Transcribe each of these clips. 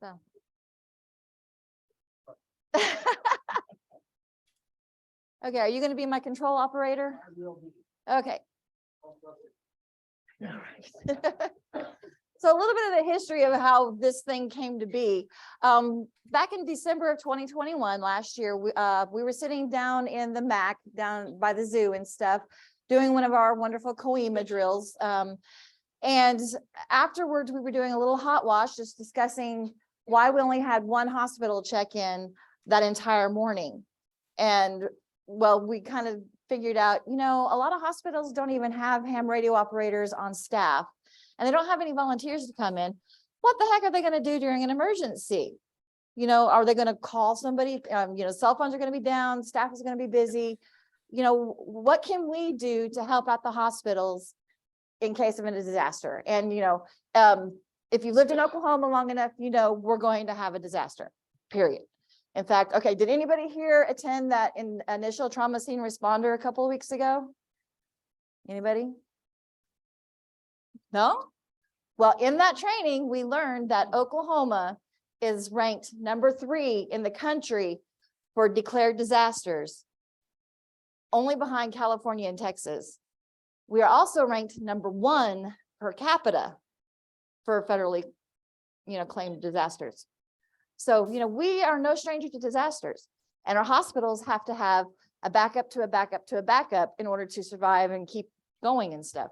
So. Okay, are you going to be my control operator? I will be. Okay. I'll trust it. So a little bit of the history of how this thing came to be. Back in December of 2021, last year, we were sitting down in the MAC down by the zoo and stuff, doing one of our wonderful Coima drills. And afterwards, we were doing a little hot wash, just discussing why we only had one hospital check in that entire morning. And well, we kind of figured out, you know, a lot of hospitals don't even have ham radio operators on staff, and they don't have any volunteers to come in. What the heck are they going to do during an emergency? You know, are they going to call somebody? You know, cell phones are going to be down, staff is going to be busy. You know, what can we do to help out the hospitals in case of a disaster? And, you know, if you lived in Oklahoma long enough, you know, we're going to have a disaster, period. In fact, okay, did anybody here attend that initial trauma scene responder a couple of weeks ago? Anybody? No? Well, in that training, we learned that Oklahoma is ranked number 3 in the country for declared disasters, only behind California and Texas. We are also ranked number 1 per capita for federally, you know, claimed disasters. So, you know, we are no stranger to disasters, and our hospitals have to have a backup to a backup to a backup in order to survive and keep going and stuff.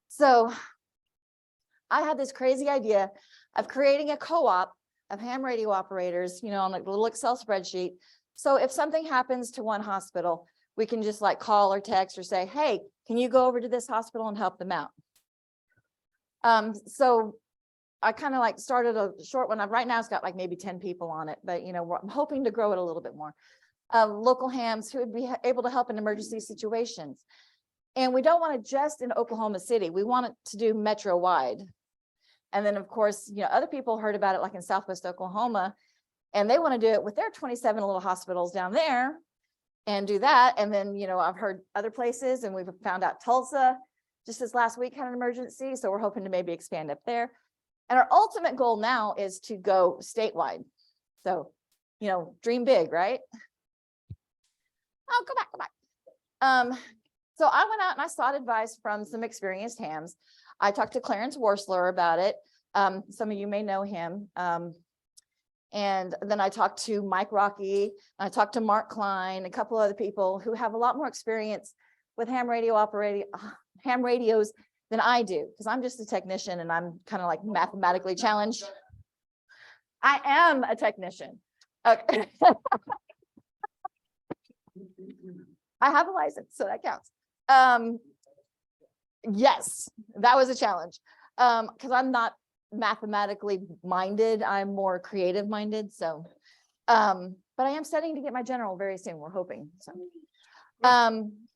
So I had this crazy idea of creating a co-op of ham radio operators, you know, on a little Excel spreadsheet. So if something happens to one hospital, we can just like call or text or say, hey, can you go over to this hospital and help them out? So I kind of like started a short one. Right now it's got like maybe 10 people on it, but you know, I'm hoping to grow it a little bit more. Local hams who would be able to help in emergency situations. And we don't want it just in Oklahoma City. We want it to do metro wide. And then of course, you know, other people heard about it like in Southwest Oklahoma, and they want to do it with their 27 little hospitals down there and do that. And then, you know, I've heard other places, and we've found out Tulsa just this last week had an emergency. So we're hoping to maybe expand up there. And our ultimate goal now is to go statewide. So, you know, dream big, right? Oh, go back. So I went out and I sought advice from some experienced hams. I talked to Clarence Worsler about it. Some of you may know him. And then I talked to Mike Rocky. I talked to Mark Klein, a couple other people who have a lot more experience with ham radios than I do, because I'm just a technician and I'm kind of like mathematically challenged. I am a technician. Okay. I have a license, so that counts. Yes, that was a challenge, because I'm not mathematically minded. I'm more creative minded. So, but I am studying to get my general very soon. We're hoping. So.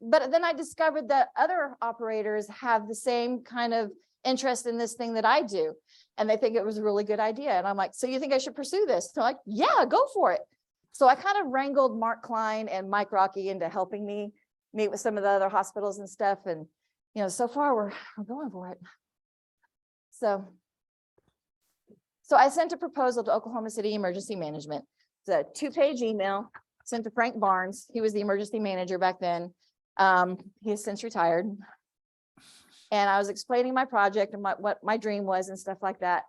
But then I discovered that other operators have the same kind of interest in this thing that I do, and they think it was a really good idea. And I'm like, so you think I should pursue this? So like, yeah, go for it. So I kind of wrangled Mark Klein and Mike Rocky into helping me meet with some of the other hospitals and stuff. And, you know, so far we're going for it. So I sent a proposal to Oklahoma City Emergency Management. It's a 2-page email. Sent to Frank Barnes. He was the emergency manager back then. He has since retired. And I was explaining my project and what my dream was and stuff like that.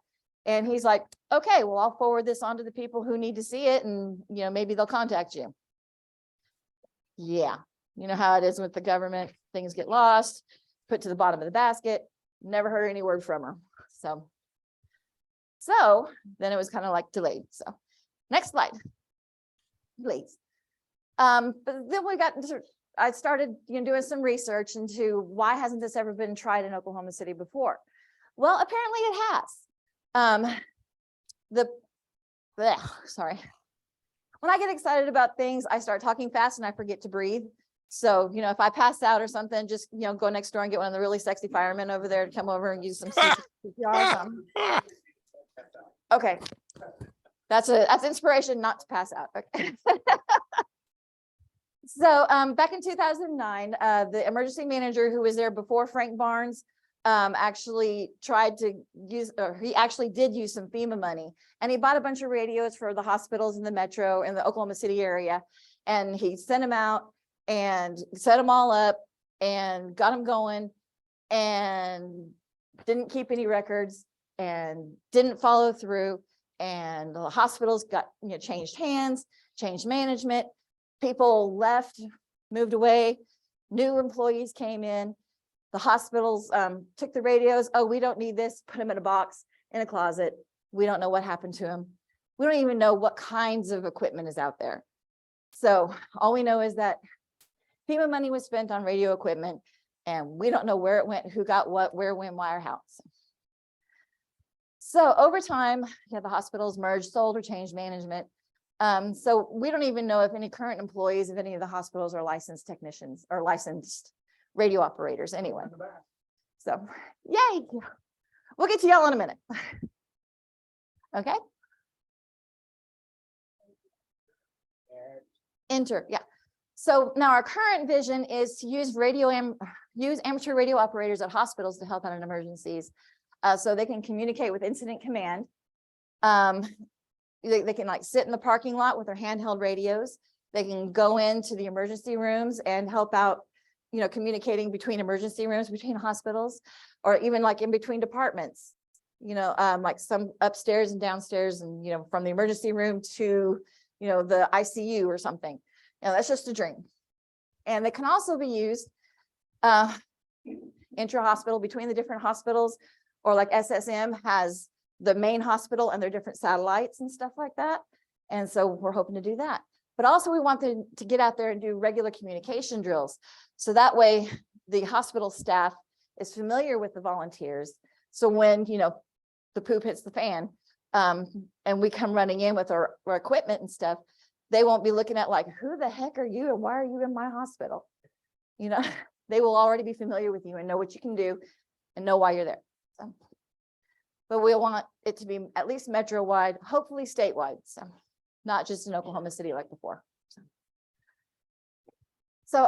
And he's like, okay, well, I'll forward this on to the people who need to see it, and you know, maybe they'll contact you. Yeah, you know how it is with the government. Things get lost, put to the bottom of the basket. Never heard any word from her. So then it was kind of like delayed. So next slide, please. But then I started, you know, doing some research into why hasn't this ever been tried in Oklahoma City before? Well, apparently it has. Sorry. When I get excited about things, I start talking fast and I forget to breathe. So, you know, if I pass out or something, just, you know, go next door and get one of the really sexy firemen over there to come over and use some CPR or something. Okay. That's inspiration not to pass out. Okay. So back in 2009, the emergency manager who was there before Frank Barnes actually tried to use, or he actually did use some FEMA money, and he bought a bunch of radios for the hospitals in the metro in the Oklahoma City area. And he sent them out and set them all up and got them going, and didn't keep any records and didn't follow through. And the hospitals got, changed hands, changed management. People left, moved away, new employees came in. The hospitals took the radios. Oh, we don't need this. Put them in a box in a closet. We don't know what happened to them. We don't even know what kinds of equipment is out there. So all we know is that FEMA money was spent on radio equipment, and we don't know where it went, who got what, where, when, why, or how. So over time, the hospitals merged, sold, or changed management. So we don't even know if any current employees of any of the hospitals are licensed technicians or licensed radio operators anyway. So yay, we'll get to y'all in a minute. Okay. Enter, yeah. So now our current vision is to use amateur radio operators at hospitals to help out in emergencies, so they can communicate with incident command. They can like sit in the parking lot with their handheld radios. They can go into the emergency rooms and help out, communicating between emergency rooms, between hospitals, or even like in between departments, like some upstairs and downstairs, and, from the emergency room to, the ICU or something. That's just a dream. And they can also be used intra-hospital between the different hospitals, or like SSM has the main hospital and their different satellites and stuff like that. And so we're hoping to do that. But also we want them to get out there and do regular communication drills. So that way the hospital staff is familiar with the volunteers. So when, the poop hits the fan, and we come running in with our equipment and stuff, they won't be looking at like, who the heck are you and why are you in my hospital? They will already be familiar with you and know what you can do and know why you're there. So, but we want it to be at least metro wide, hopefully statewide. So not just in Oklahoma City like before. So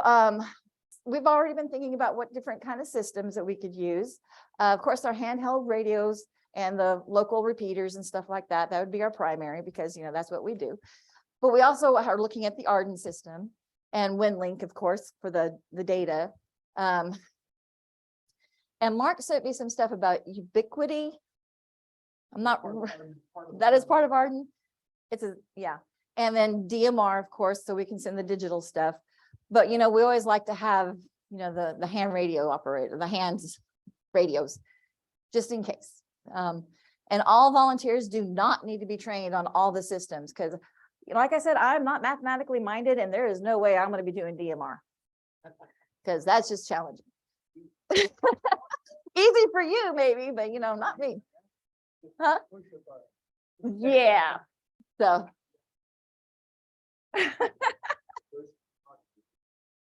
we've already been thinking about what different kind of systems that we could use. Of course, our handheld radios and the local repeaters and stuff like that, that would be our primary, because that's what we do. But we also are looking at the Arden system and WinLink, of course, for the data. And Mark sent me some stuff about Ubiquity. That is part of Arden. Yeah. And then DMR, of course, so we can send the digital stuff. But, we always like to have, the hand radio operator, the hands radios, just in case. And all volunteers do not need to be trained on all the systems, because like I said, I'm not mathematically minded, and there is no way I'm going to be doing DMR, because that's just challenging. Easy for you maybe, but not me. Huh? Yeah. So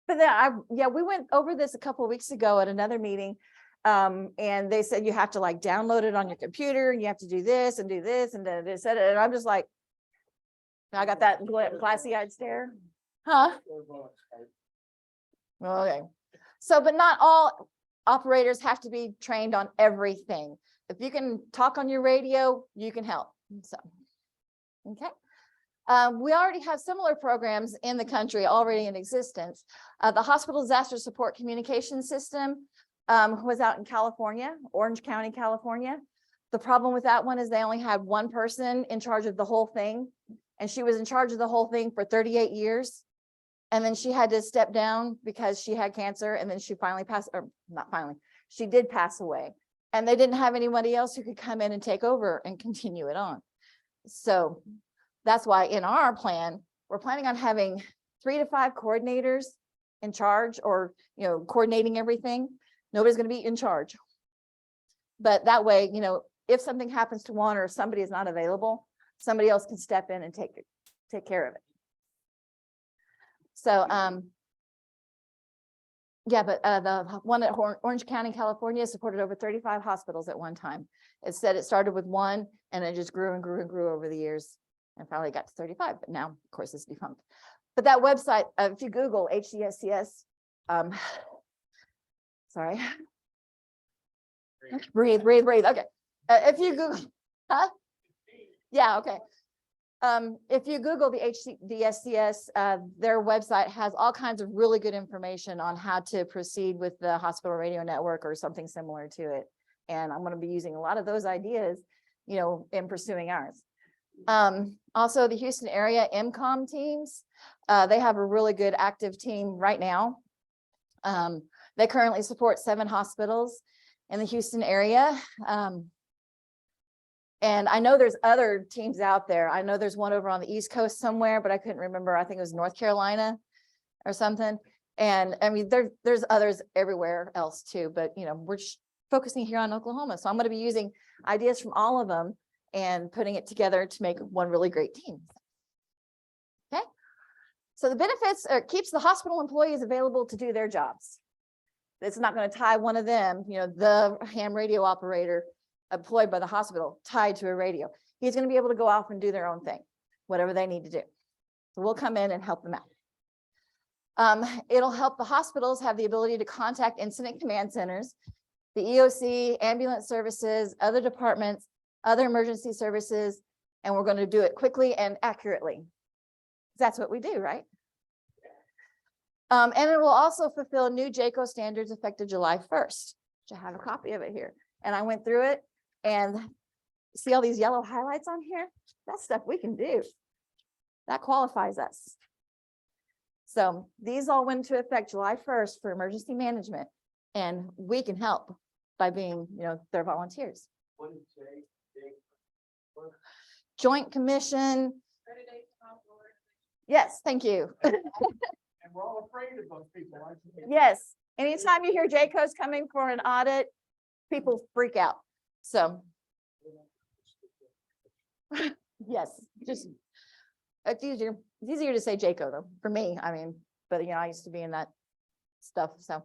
but then we went over this a couple of weeks ago at another meeting. And they said you have to like download it on your computer, and you have to do this and then they said it, and I'm just like, I got that glassy-eyed stare. Huh? Okay. So, but not all operators have to be trained on everything. If you can talk on your radio, you can help. So, okay. We already have similar programs in the country already in existence. The Hospital Disaster Support Communication System was out in California, Orange County, California. The problem with that one is they only had one person in charge of the whole thing, and she was in charge of the whole thing for 38 years. And then she had to step down because she had cancer, and then she finally passed, or not finally, she did pass away. And they didn't have anybody else who could come in and take over and continue it on. So that's why in our plan, we're planning on having 3 to 5 coordinators in charge, or coordinating everything. Nobody's going to be in charge. But that way, if something happens to one, or somebody is not available, somebody else can step in and take care of it. So yeah, but the one at Orange County, California supported over 35 hospitals at one time. It said it started with 1, and it just grew and grew and grew over the years, and finally got to 35. But now, of course, it's defunct. But that website, if you Google HDSCS, sorry, Breathe, breathe, breathe. Okay. If you Google, huh? Yeah, okay. If you Google the SCS, their website has all kinds of really good information on how to proceed with the hospital radio network or something similar to it. And I'm going to be using a lot of those ideas, in pursuing ours. Also, the Houston area MCOM teams, they have a really good active team right now. They currently support 7 hospitals in the Houston area. And I know there's other teams out there. I know there's one over on the East Coast somewhere, but I couldn't remember. I think it was North Carolina or something. And I mean, there's others everywhere else too, but we're just focusing here on Oklahoma. So I'm going to be using ideas from all of them and putting it together to make one really great team. Okay. So the benefits keeps the hospital employees available to do their jobs. It's not going to tie one of them, the ham radio operator employed by the hospital tied to a radio. He's going to be able to go off and do their own thing, whatever they need to do. So we'll come in and help them out. It'll help the hospitals have the ability to contact incident command centers, the EOC, ambulance services, other departments, other emergency services, and we're going to do it quickly and accurately. That's what we do, right? And it will also fulfill new JCO standards effective July 1st, which I have a copy of it here. And I went through it, and see all these yellow highlights on here? That's stuff we can do. That qualifies us. So these all went into effect July 1st for emergency management, and we can help by being, their volunteers. Joint Commission. Yes, thank you. And we're all afraid of those people, aren't you? Yes. Anytime you hear JCO's coming for an audit, people freak out. So yes, just it's easier to say JCO though, for me. I mean, but I used to be in that stuff. So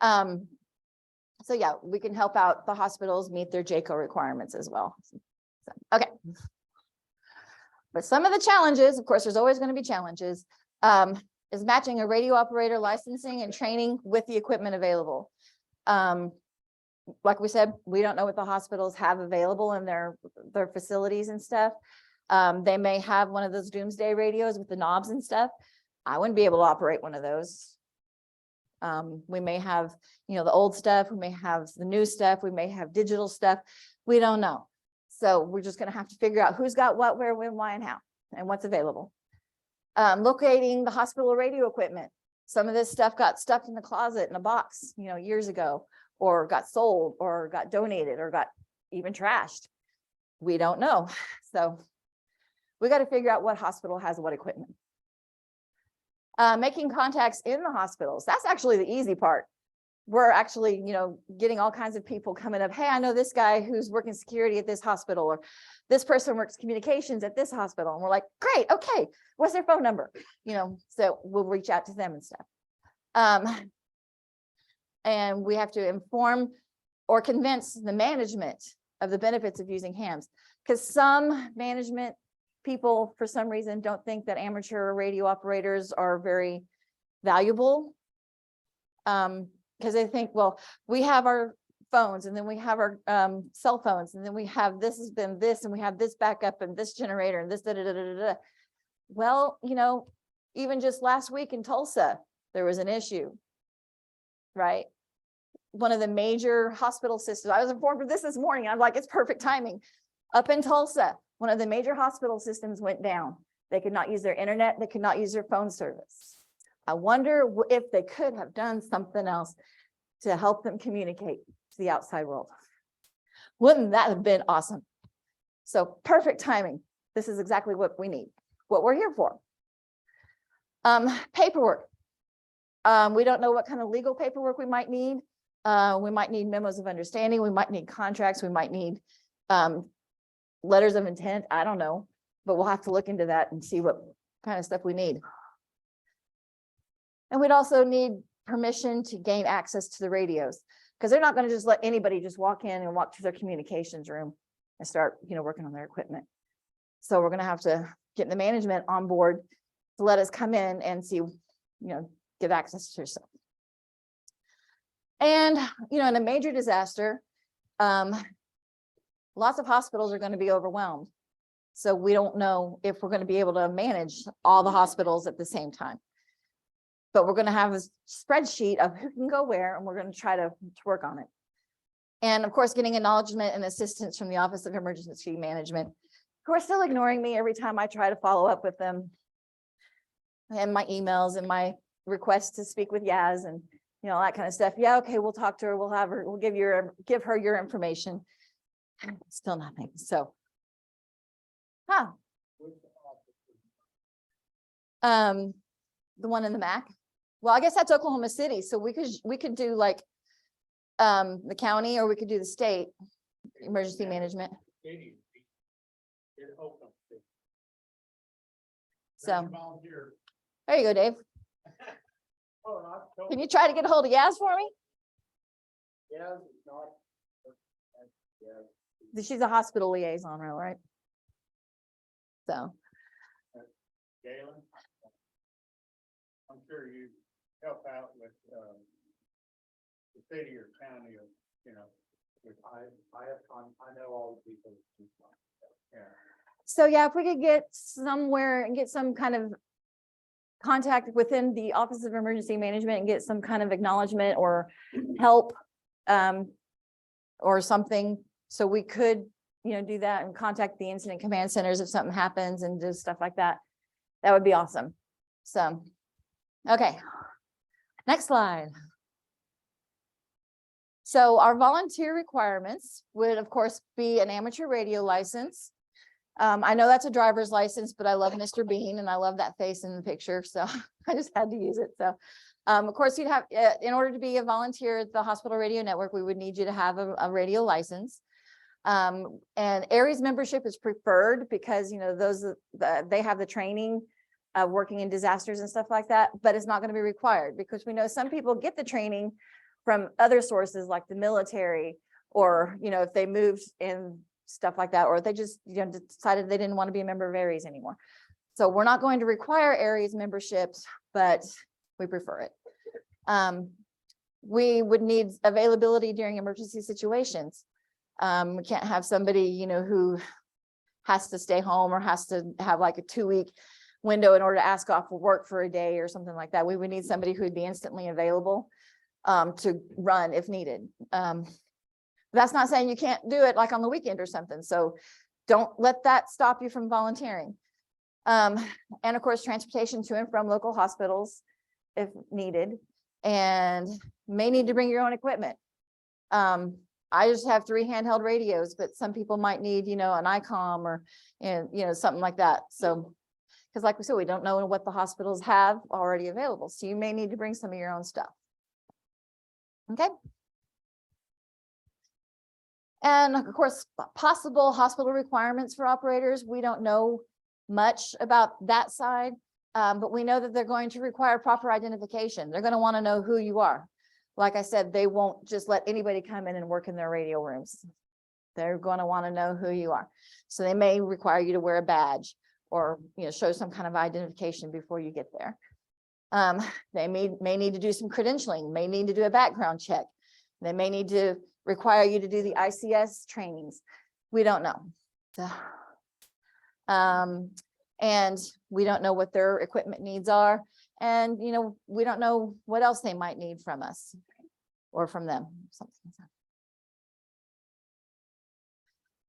so yeah, we can help out the hospitals meet their JCO requirements as well. So, okay. But some of the challenges, of course, there's always going to be challenges, is matching a radio operator licensing and training with the equipment available. Like we said, we don't know what the hospitals have available in their facilities and stuff. They may have one of those doomsday radios with the knobs and stuff. I wouldn't be able to operate one of those. We may have, the old stuff, we may have the new stuff, we may have digital stuff. We don't know. So we're just going to have to figure out who's got what, where, when, why, and how, and what's available. Locating the hospital radio equipment. Some of this stuff got stuck in the closet in a box, years ago, or got sold, or got donated, or got even trashed. We don't know. So we got to figure out what hospital has what equipment. Making contacts in the hospitals. That's actually the easy part. We're actually, getting all kinds of people coming up. Hey, I know this guy who's working security at this hospital, or this person works communications at this hospital. And we're like, great, okay, what's their phone number? So we'll reach out to them and stuff. And we have to inform or convince the management of the benefits of using hams, because some management people, for some reason, don't think that amateur radio operators are very valuable. Because they think, well, we have our phones, and then we have our cell phones, and then we have this has been this, and we have this backup, and this generator, and this da da da da da. Well, even just last week in Tulsa, there was an issue, right? One of the major hospital systems, I was informed of this morning. I'm like, it's perfect timing. Up in Tulsa, one of the major hospital systems went down. They could not use their internet. They could not use their phone service. I wonder if they could have done something else to help them communicate to the outside world. Wouldn't that have been awesome? So perfect timing. This is exactly what we need, what we're here for. Paperwork. We don't know what kind of legal paperwork we might need. We might need memos of understanding. We might need contracts. We might need letters of intent. I don't know, but we'll have to look into that and see what kind of stuff we need. And we'd also need permission to gain access to the radios, because they're not going to just let anybody just walk in and walk to their communications room and start, working on their equipment. So we're going to have to get the management on board to let us come in and see, give access to yourself. And, in a major disaster, Lots of hospitals are going to be overwhelmed. So we don't know if we're going to be able to manage all the hospitals at the same time. But we're going to have a spreadsheet of who can go where, and we're going to try to work on it. And of course, getting acknowledgement and assistance from the Office of Emergency Management, who are still ignoring me every time I try to follow up with them, and my emails and my requests to speak with Yaz and all that kind of stuff. Yeah, okay, we'll talk to her. We'll have her. We'll give her your information. Still nothing. So, the one in the MAC. Well, I guess that's Oklahoma City. So we could do like the county, or we could do the state emergency management. So there you go, Dave. Can you try to get a hold of Yaz for me? She's a hospital liaison, right? So. Galen, I'm sure you help out with the city or county of, I know all the people. Yeah. So yeah, if we could get somewhere and get some kind of contact within the Office of Emergency Management and get some kind of acknowledgement or help or something, so we could do that and contact the incident command centers if something happens and do stuff like that. That would be awesome. So, okay, next slide. So our volunteer requirements would of course be an amateur radio license. I know that's a driver's license, but I love Mr. Bean and I love that face in the picture, so I just had to use it. So of course you'd have, in order to be a volunteer at the hospital radio network, we would need you to have a radio license. And ARES membership is preferred because they have the training of working in disasters and stuff like that, but it's not going to be required because we know some people get the training from other sources like the military, or if they moved in stuff like that, or they just decided they didn't want to be a member of ARES anymore. So we're not going to require ARES memberships, but we prefer it. We would need availability during emergency situations. We can't have somebody who has to stay home or has to have like a 2-week window in order to ask off for work for a day or something like that. We would need somebody who would be instantly available to run if needed. That's not saying you can't do it like on the weekend or something. So don't let that stop you from volunteering. And of course, transportation to and from local hospitals if needed, and may need to bring your own equipment. I just have 3 handheld radios, but some people might need, an ICOM or, something like that. So, because like we said, we don't know what the hospitals have already available. So you may need to bring some of your own stuff. Okay. And of course, possible hospital requirements for operators. We don't know much about that side, but we know that they're going to require proper identification. They're going to want to know who you are. Like I said, they won't just let anybody come in and work in their radio rooms. They're going to want to know who you are. So they may require you to wear a badge or show some kind of identification before you get there. They may need to do some credentialing, may need to do a background check. They may need to require you to do the ICS trainings. We don't know. So, and we don't know what their equipment needs are. And, we don't know what else they might need from us or from them.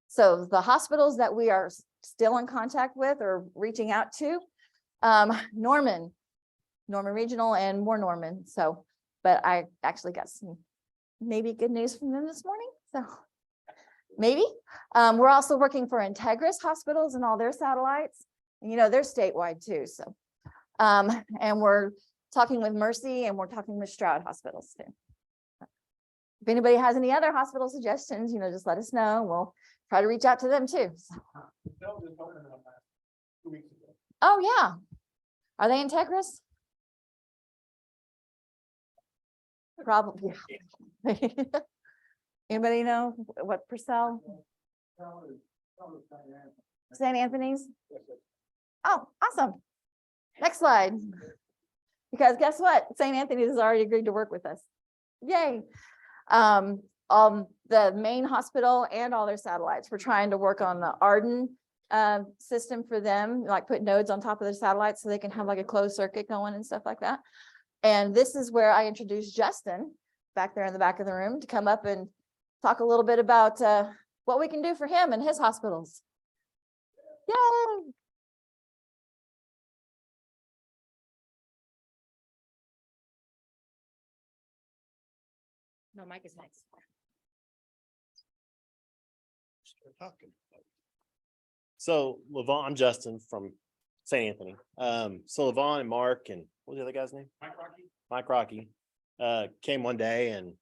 So the hospitals that we are still in contact with or reaching out to, Norman Regional and more Norman. So, but I actually got some maybe good news from them this morning. So maybe. We're also working for Integris hospitals and all their satellites. They're statewide too. So, and we're talking with Mercy and we're talking with Stroud hospitals too. If anybody has any other hospital suggestions, just let us know. We'll try to reach out to them too. So. Oh yeah. Are they Integris? Probably. Anybody know what Purcell? St. Anthony's? Oh, awesome. Next slide. Because guess what? St. Anthony's has already agreed to work with us. Yay. the main hospital and all their satellites. We're trying to work on the Arden system for them, like put nodes on top of their satellites so they can have like a closed circuit going and stuff like that. And this is where I introduced Justin back there in the back of the room to come up and talk a little bit about what we can do for him and his hospitals. Yay! No, Mike is next. So Lavone, I'm Justin from St. Anthony. So Lavone and Mark and what was the other guy's name? Mike Rocky came one day and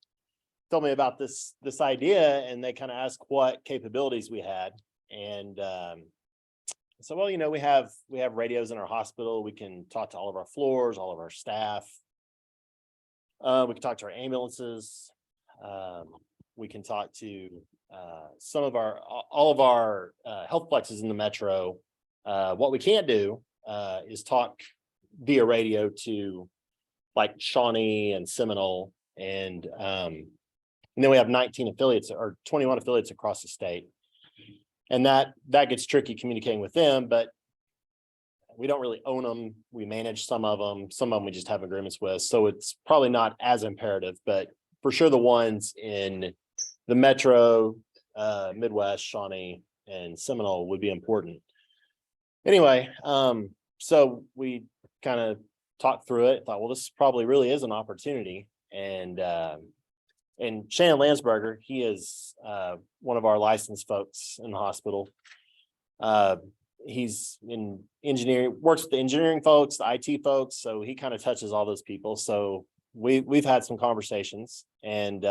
told me about this idea, and they kind of asked what capabilities we had. And so, well, we have radios in our hospital. We can talk to all of our floors, all of our staff. We can talk to our ambulances. We can talk to all of our health plexes in the metro. What we can't do is talk via radio to like Shawnee and Seminole, and then we have 19 affiliates or 21 affiliates across the state, and that gets tricky communicating with them. But we don't really own them. We manage some of them. Some of them we just have agreements with, so it's probably not as imperative. But for sure, the ones in the metro, Midwest, Shawnee, and Seminole would be important. Anyway, so we kind of talked through it, thought, well, this probably really is an opportunity. And Shannon Landsberger, he is one of our licensed folks in the hospital. He's in engineering, works with the engineering folks, the IT folks, so he kind of touches all those people. So we've had some conversations, and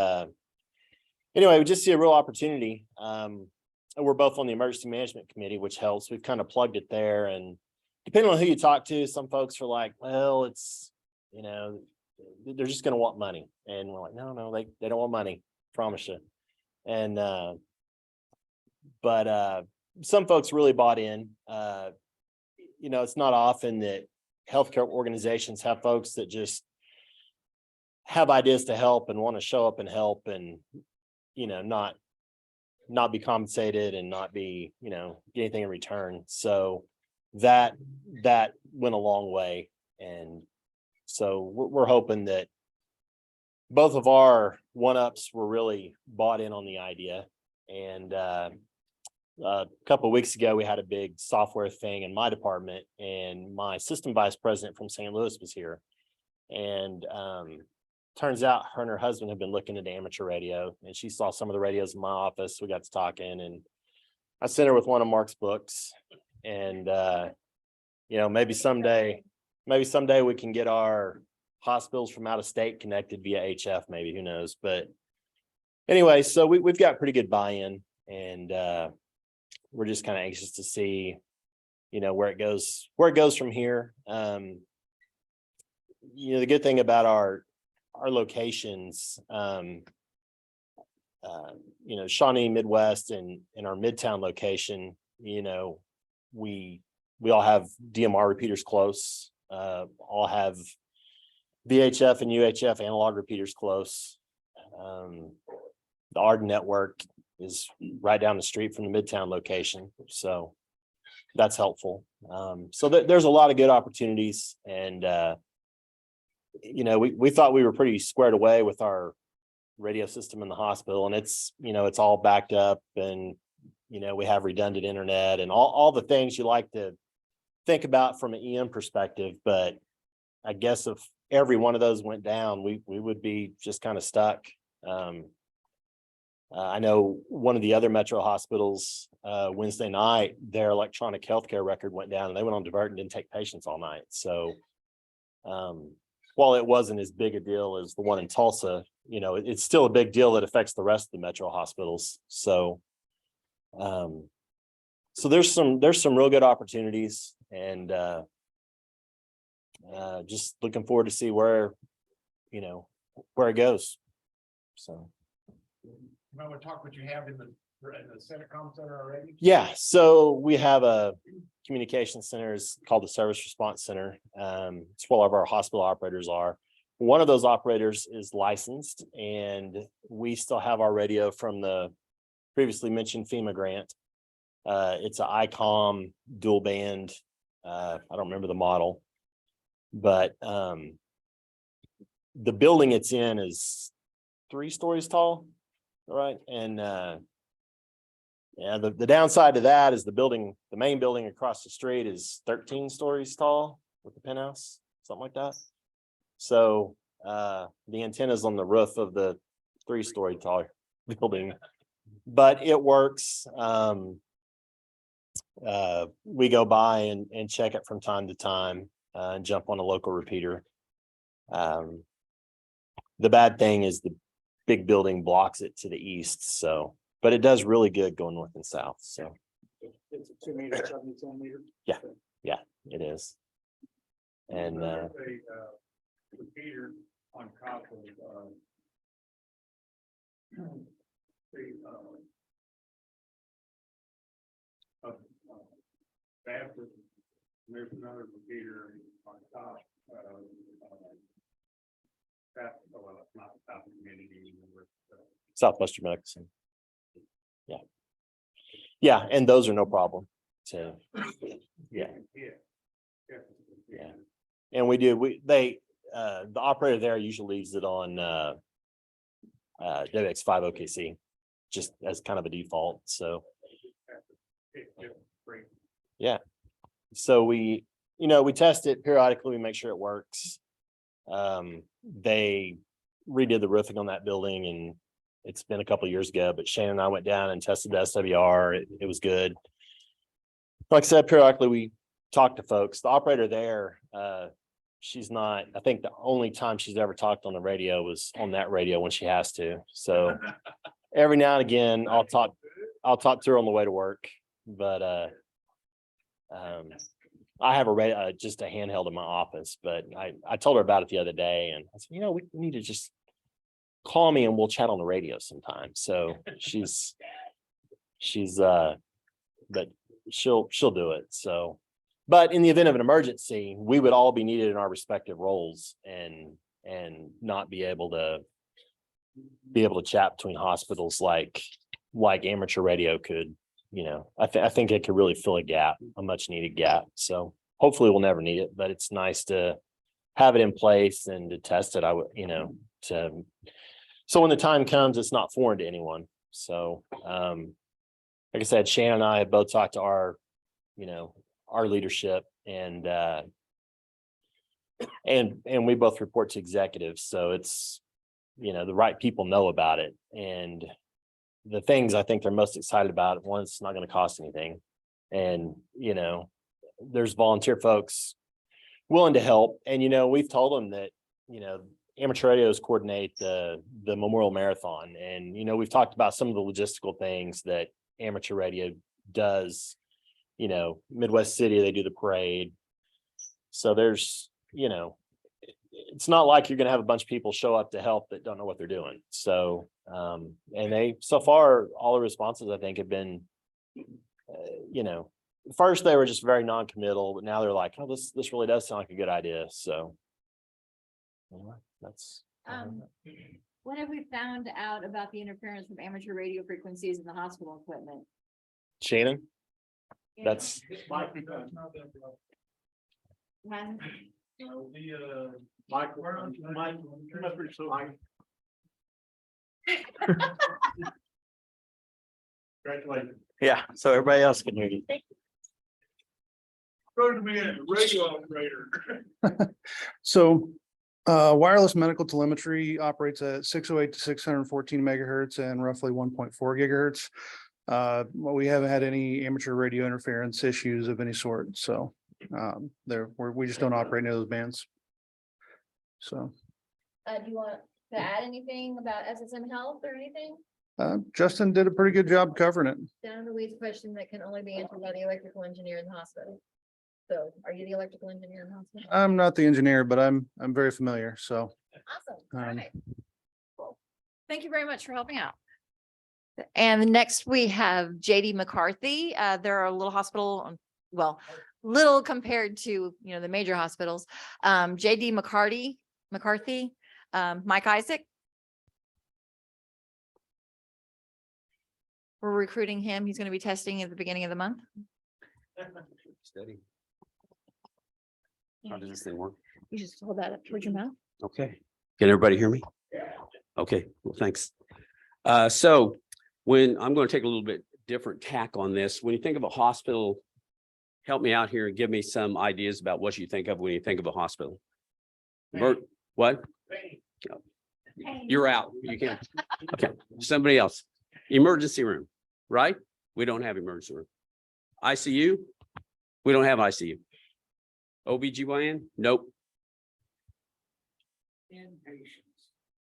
anyway, we just see a real opportunity. We're both on the emergency management committee, which helps. We've kind of plugged it there, and depending on who you talk to, some folks are like, well, it's, they're just going to want money. And we're like, no, they don't want money, promise you. And, but some folks really bought in. It's not often that healthcare organizations have folks that just have ideas to help and want to show up and help, and, not be compensated and not be, get anything in return. So that went a long way. And so we're hoping that both of our one-ups were really bought in on the idea. And a couple of weeks ago, we had a big software thing in my department, and my system vice president from St. Louis was here. And turns out her and her husband have been looking into amateur radio, and she saw some of the radios in my office. We got to talking, and I sent her with one of Mark's books. And maybe someday we can get our hospitals from out of state connected via HF, maybe, who knows. But anyway, so we've got pretty good buy-in, and we're just kind of anxious to see, where it goes from here. The good thing about our locations, Shawnee, Midwest, and in our Midtown location, we all have DMR repeaters close, all have VHF and UHF analog repeaters close. The Arden network is right down the street from the Midtown location, so that's helpful. So there's a lot of good opportunities, and we thought we were pretty squared away with our radio system in the hospital, and it's all backed up, and we have redundant internet and all the things you like to think about from an EM perspective. But I guess if every one of those went down, we would be just kind of stuck. I know one of the other metro hospitals, Wednesday night, their electronic healthcare record went down, and they went on divert and didn't take patients all night. So while it wasn't as big a deal as the one in Tulsa, it's still a big deal that affects the rest of the metro hospitals. So there's some real good opportunities, and just looking forward to see where it goes. So You want to talk what you have in the Centercom Center already? yeah, so we have a communication center, is called the Service Response Center. It's where all of our hospital operators are. One of those operators is licensed, and we still have our radio from the previously mentioned FEMA grant. It's an ICOM dual band. I don't remember the model, but the building it's in is 3 stories tall, right? And yeah, the downside to that is the main building across the street is 13 stories tall with the penthouse, something like that. So the antenna's on the roof of the 3-story tall building, but it works. We go by and check it from time to time and jump on a local repeater. The bad thing is the big building blocks it to the east, so, but it does really good going north and south, so. It's a 2 meter, 70 centimeter. Yeah, it is. And There's a repeater on top of Baptist. There's another repeater on top. Well, it's not the top of the community anymore. Southwestern Medical Center. Yeah, and those are no problem. So, yeah. And the operator there usually leaves it on WX5OKC, just as kind of a default. So yeah. So we test it periodically, we make sure it works. They redid the roofing on that building, and it's been a couple of years ago, but Shannon and I went down and tested the SWR. It was good. Like I said, periodically we talk to folks. The operator there, she's not, I think the only time she's ever talked on the radio was on that radio when she has to. So every now and again, I'll talk to her on the way to work, but I have just a handheld in my office, but I told her about it the other day, and I said, we need to just call me and we'll chat on the radio sometime. So but she'll do it. So, but in the event of an emergency, we would all be needed in our respective roles and not be able to chat between hospitals like amateur radio could. I think it could really fill a much needed gap. So hopefully we'll never need it, but it's nice to have it in place and to test it. So when the time comes, it's not foreign to anyone. So, like I said, Shannon and I have both talked to our leadership, and we both report to executives. So it's, the right people know about it. And the things I think they're most excited about, one, it's not going to cost anything. And, there's volunteer folks willing to help. And, we've told them that, amateur radios coordinate the Memorial Marathon. And, we've talked about some of the logistical things that amateur radio does. Midwest City, they do the parade. So there's, it's not like you're going to have a bunch of people show up to help that don't know what they're doing. So, and so far, all the responses I think have been, first they were just very non-committal, but now they're like, oh, this really does sound like a good idea. So that's. What have we found out about the interference from amateur radio frequencies in the hospital equipment? Shannon, that's. Congratulations. Yeah, so everybody else can hear you. Go to me, radio operator. So wireless medical telemetry operates at 608 to 614 megahertz and roughly 1.4 gigahertz. Well, we haven't had any amateur radio interference issues of any sort. So we just don't operate any of those bands. So Do you want to add anything about SSM Health or anything? Justin did a pretty good job covering it. Down to Louise question that can only be answered by the electrical engineer in the hospital. So are you the electrical engineer in the hospital? I'm not the engineer, but I'm very familiar. So Awesome. All right. Cool. Thank you very much for helping out. And next we have JD McCarthy. They're a little hospital, well, little compared to, the major hospitals. JD McCarty McCarthy, Mike Isaac. We're recruiting him. He's going to be testing at the beginning of the month. Steady. How does this thing work? You just hold that up towards your mouth. Okay. Can everybody hear me? Okay, well, thanks. So when I'm going to take a little bit different tack on this, when you think of a hospital, help me out here and give me some ideas about what you think of when you think of a hospital. What? You're out. You can't. Okay, somebody else. Emergency room, right? We don't have emergency room. ICU? We don't have ICU. OBGYN? Nope.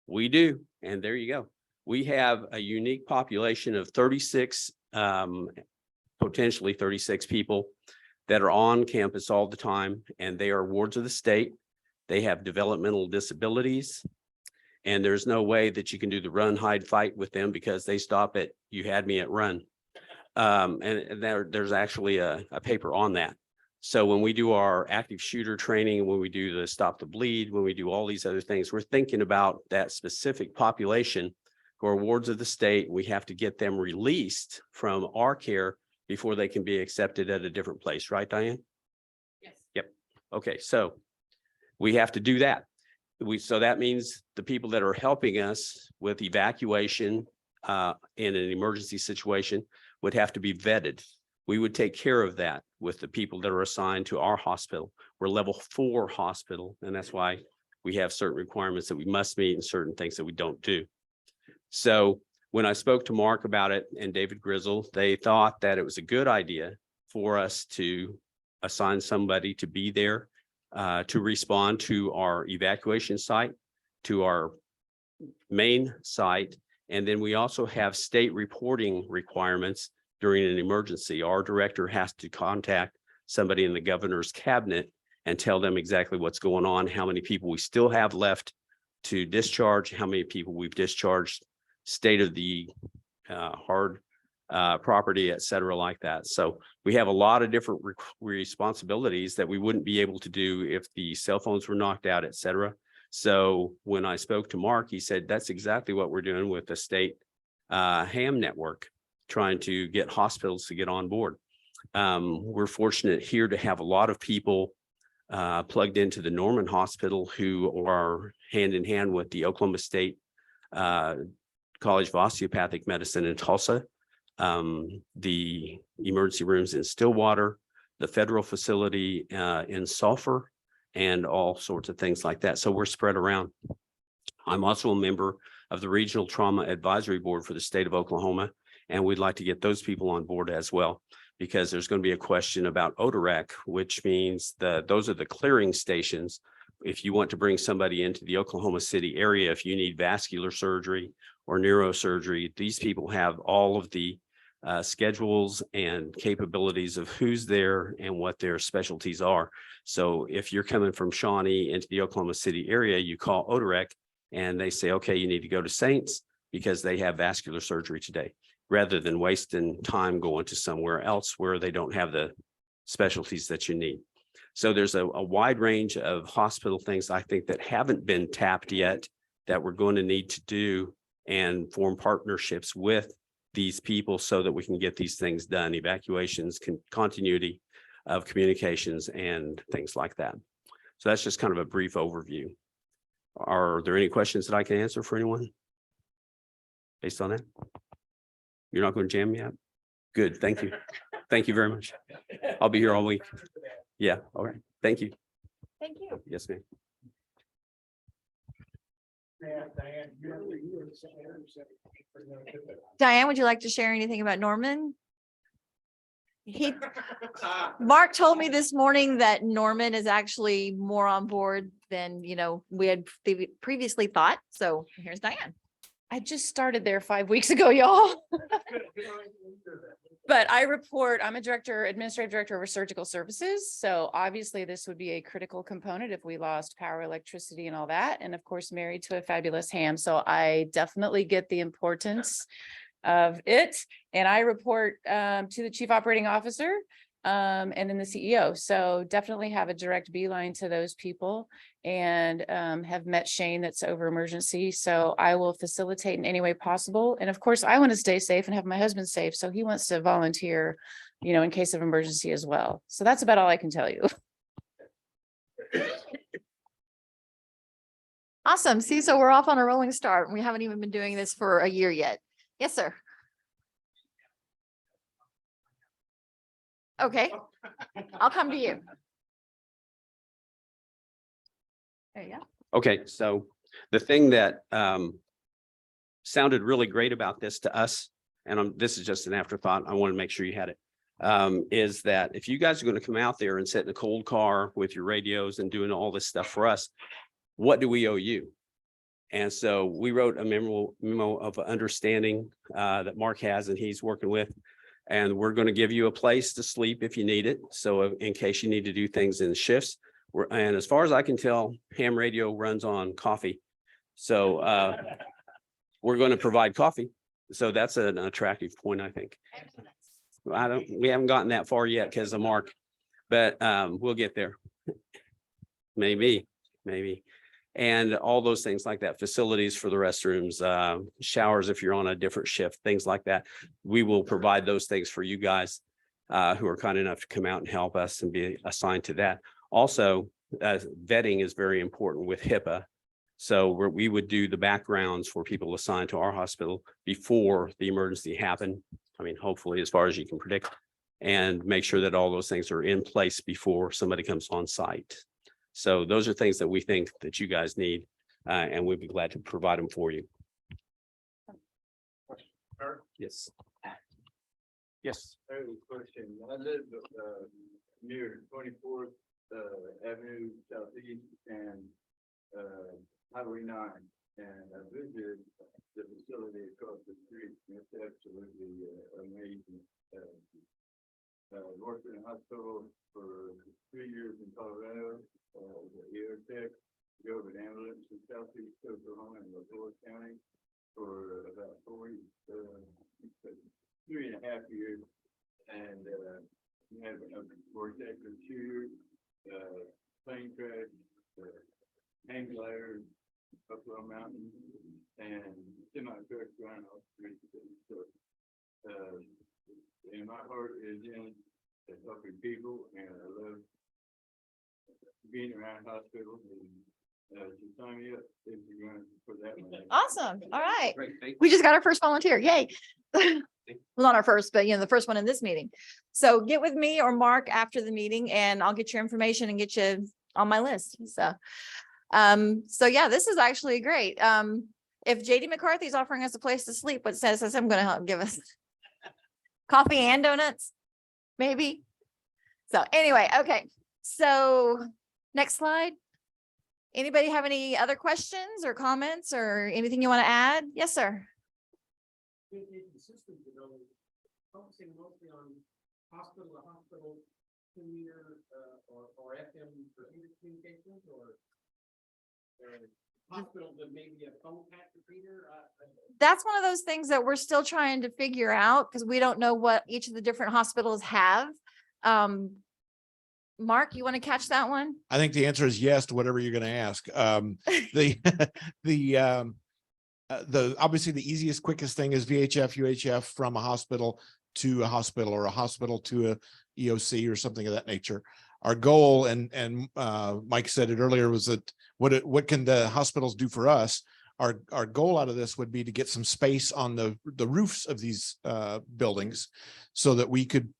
We do. And there you go. We have a unique population of 36, potentially 36 people that are on campus all the time, and they are wards of the state. They have developmental disabilities, and there's no way that you can do the run, hide, fight with them because they stop at, you had me at run. And there's actually a paper on that. So when we do our active shooter training, when we do the stop the bleed, when we do all these other things, we're thinking about that specific population who are wards of the state. We have to get them released from our care before they can be accepted at a different place, right, Diane? Yes. Yep. Okay, so we have to do that. So that means the people that are helping us with evacuation in an emergency situation would have to be vetted. We would take care of that with the people that are assigned to our hospital. We're level 4 hospital, and that's why we have certain requirements that we must meet and certain things that we don't do. So when I spoke to Mark about it and David Grizzle, they thought that it was a good idea for us to assign somebody to be there to respond to our evacuation site, to our main site. And then we also have state reporting requirements during an emergency. Our director has to contact somebody in the governor's cabinet and tell them exactly what's going on, how many people we still have left to discharge, how many people we've discharged, state of the hard property, et cetera, like that. So we have a lot of different responsibilities that we wouldn't be able to do if the cell phones were knocked out, et cetera. So when I spoke to Mark, he said, that's exactly what we're doing with the state ham network, trying to get hospitals to get on board. We're fortunate here to have a lot of people plugged into the Norman Hospital who are hand in hand with the Oklahoma State College of Osteopathic Medicine in Tulsa, the emergency rooms in Stillwater, the federal facility in Sulphur, and all sorts of things like that. So we're spread around. I'm also a member of the Regional Trauma Advisory Board for the state of Oklahoma, and we'd like to get those people on board as well, because there's going to be a question about ODRAC, which means those are the clearing stations. If you want to bring somebody into the Oklahoma City area, if you need vascular surgery or neurosurgery, these people have all of the schedules and capabilities of who's there and what their specialties are. So if you're coming from Shawnee into the Oklahoma City area, you call ODRAC and they say, okay, you need to go to Saints because they have vascular surgery today, rather than wasting time going to somewhere else where they don't have the specialties that you need. So there's a wide range of hospital things I think that haven't been tapped yet that we're going to need to do and form partnerships with these people so that we can get these things done, evacuations, continuity of communications and things like that. So that's just kind of a brief overview. Are there any questions that I can answer for anyone based on that? You're not going to jam me up? Good, thank you. Thank you very much. I'll be here all week. Yeah, all right. Thank you. Thank you. Yes, ma'am. Diane, would you like to share anything about Norman? Mark told me this morning that Norman is actually more on board than, we had previously thought. So here's Diane. I just started there 5 weeks ago, y'all. But I'm a administrative director over surgical services. So obviously this would be a critical component if we lost power, electricity and all that. And of course, married to a fabulous ham. So I definitely get the importance of it. And I report to the chief operating officer. and then the CEO. So definitely have a direct beeline to those people and have met Shane that's over emergency. So I will facilitate in any way possible. And of course, I want to stay safe and have my husband safe. So he wants to volunteer, in case of emergency as well. So that's about all I can tell you. Awesome. See, so we're off on a rolling start. We haven't even been doing this for a year yet. Yes, sir. Okay, I'll come to you. There you go. Okay, so the thing that sounded really great about this to us, and this is just an afterthought, I want to make sure you had it, is that if you guys are going to come out there and sit in a cold car with your radios and doing all this stuff for us, what do we owe you? And so we wrote a memo of understanding that Mark has and he's working with. And we're going to give you a place to sleep if you need it. So in case you need to do things in shifts. And as far as I can tell, ham radio runs on coffee. So we're going to provide coffee. So that's an attractive point, I think. We haven't gotten that far yet because of Mark, but we'll get there. Maybe. And all those things like that, facilities for the restrooms, showers if you're on a different shift, things like that. We will provide those things for you guys who are kind enough to come out and help us and be assigned to that. Also, vetting is very important with HIPAA. So we would do the backgrounds for people assigned to our hospital before the emergency happened. I mean, hopefully, as far as you can predict, and make sure that all those things are in place before somebody comes on site. So those are things that we think that you guys need, and we'd be glad to provide them for you. Yes. Yes. I have a question. I live near 24th Avenue Southeast and Highway 9, and I visited the facility across the street. It's absolutely amazing. Worked in a hospital for 3 years in Colorado, the air tech, drove an ambulance in Southeast Oklahoma and Lavone County for about 3.5 years, and have worked at computer, plane crash, hang glider, Buffalo Mountain, and semi-truck running off the street. So, and my heart is in helping people, and I love being around hospitals. And just sign me up if you're going for that one. Awesome. All right. Great, thank We just got our first volunteer. Yay. Well, not our first, but the first one in this meeting. So get with me or Mark after the meeting and I'll get your information and get you on my list. So yeah, this is actually great. If JD McCarthy's offering us a place to sleep, what says I'm going to help give us coffee and donuts, maybe. So anyway, okay. So next slide. Anybody have any other questions or comments or anything you want to add? Yes, sir. Focusing mostly on hospital to hospital, commuter, or FM communications, or hospitals that maybe a phone patch repeater. That's one of those things that we're still trying to figure out because we don't know what each of the different hospitals have. Mark, you want to catch that one? I think the answer is yes to whatever you're going to ask. The obviously the easiest, quickest thing is VHF, UHF from a hospital to a hospital, or a hospital to a EOC or something of that nature. Our goal, and Mike said it earlier, was that what can the hospitals do for us? Our goal out of this would be to get some space on the roofs of these buildings so that we could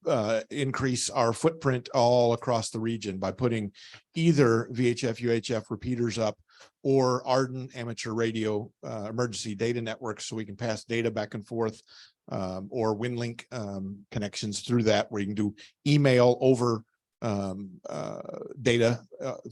increase our footprint all across the region by putting either VHF, UHF repeaters up or ardent amateur radio emergency data networks so we can pass data back and forth, or WinLink connections through that, where you can do email over data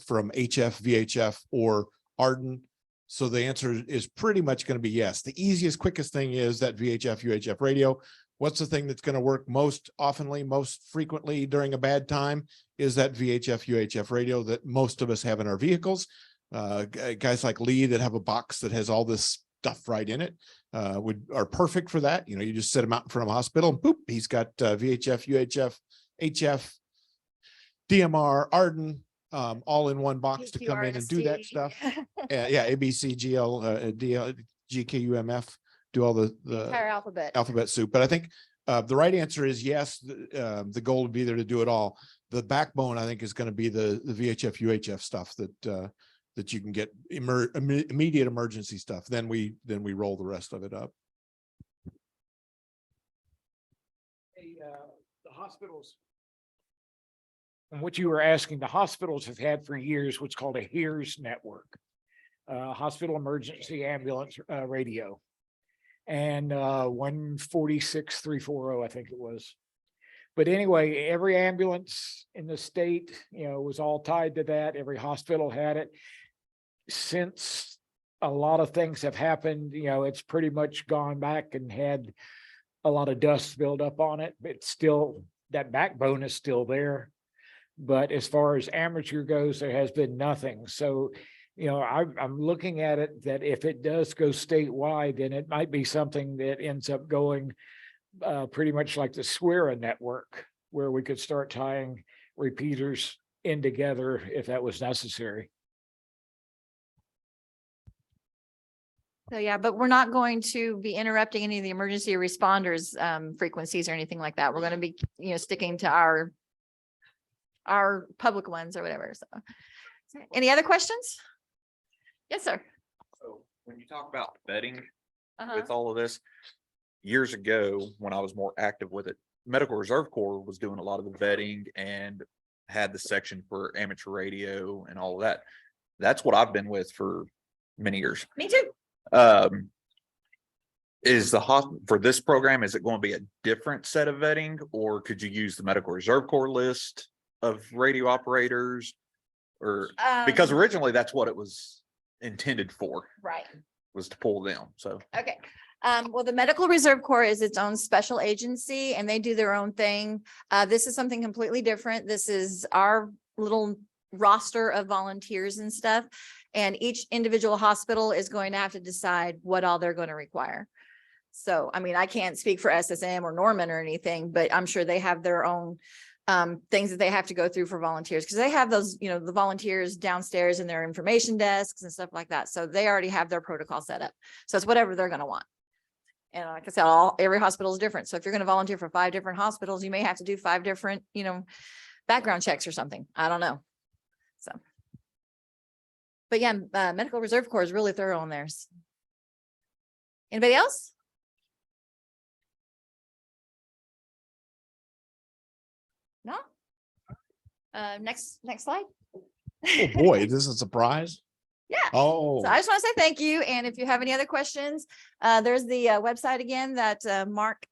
from HF, VHF, or ardent. So the answer is pretty much going to be yes. The easiest, quickest thing is that VHF, UHF radio. What's the thing that's going to work most oftenly, most frequently during a bad time? Is that VHF, UHF radio that most of us have in our vehicles. Guys like Lee that have a box that has all this stuff right in it are perfect for that. You just set him out in front of a hospital and boop, he's got VHF, UHF, HF DMR, Arden, all in one box to come in and do that PQRST. stuff. Yeah, ABC, GL, DL, GKUMF, do all the Entire alphabet. alphabet soup. But I think the right answer is yes. The goal would be there to do it all. The backbone, I think, is going to be the VHF, UHF stuff that you can get immediate emergency stuff. Then we roll the rest of it up. The hospitals. And what you were asking, the hospitals have had for years what's called a HERS network, hospital emergency ambulance radio. And 146,340, I think it was. But anyway, every ambulance in the state, was all tied to that. Every hospital had it. Since a lot of things have happened, it's pretty much gone back and had a lot of dust build up on it, but still that backbone is still there. But as far as amateur goes, there has been nothing. So, I'm looking at it that if it does go statewide, then it might be something that ends up going pretty much like the SWERA network, where we could start tying repeaters in together if that was necessary. So yeah, but we're not going to be interrupting any of the emergency responders frequencies or anything like that. We're going to be, sticking to our public ones or whatever. So any other questions? Yes, sir. So when you talk about vetting Uh-huh. with all of this, years ago, when I was more active with it, Medical Reserve Corps was doing a lot of the vetting and had the section for amateur radio and all of that. That's what I've been with for many years. Me too. Is for this program, is it going to be a different set of vetting, or could you use the Medical Reserve Corps list of radio operators? Or because originally that's what it was intended for, Right. was to pull them. So Okay. Well, the Medical Reserve Corps is its own special agency and they do their own thing. This is something completely different. This is our little roster of volunteers and stuff. And each individual hospital is going to have to decide what all they're going to require. So, I mean, I can't speak for SSM or Norman or anything, but I'm sure they have their own things that they have to go through for volunteers, because they have those, the volunteers downstairs in their information desks and stuff like that. So they already have their protocol set up. So it's whatever they're going to want. And like I said, every hospital is different. So if you're going to volunteer for 5 different hospitals, you may have to do 5 different, background checks or something. I don't know. So. But yeah, Medical Reserve Corps is really thorough on theirs. Anybody else? No? Next slide. Oh boy, this is a surprise. Yeah. Oh, So I just want to say thank you. And if you have any other questions, there's the website again that Mark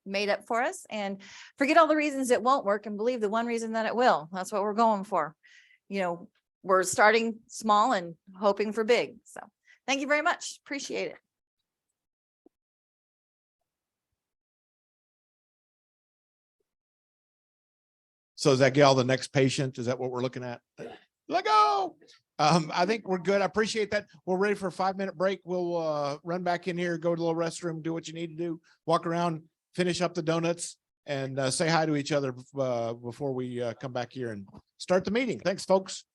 made up for us, and forget all the reasons it won't work and believe the one reason that it will. That's what we're going for. We're starting small and hoping for big. So thank you very much. Appreciate it. so is that gal the next patient? Is that what we're looking at? Let go. I think we're good. I appreciate that. We're ready for a 5-minute break. We'll run back in here, go to the little restroom, do what you need to do, walk around, finish up the donuts, and say hi to each other before we come back here and start the meeting. Thanks, folks.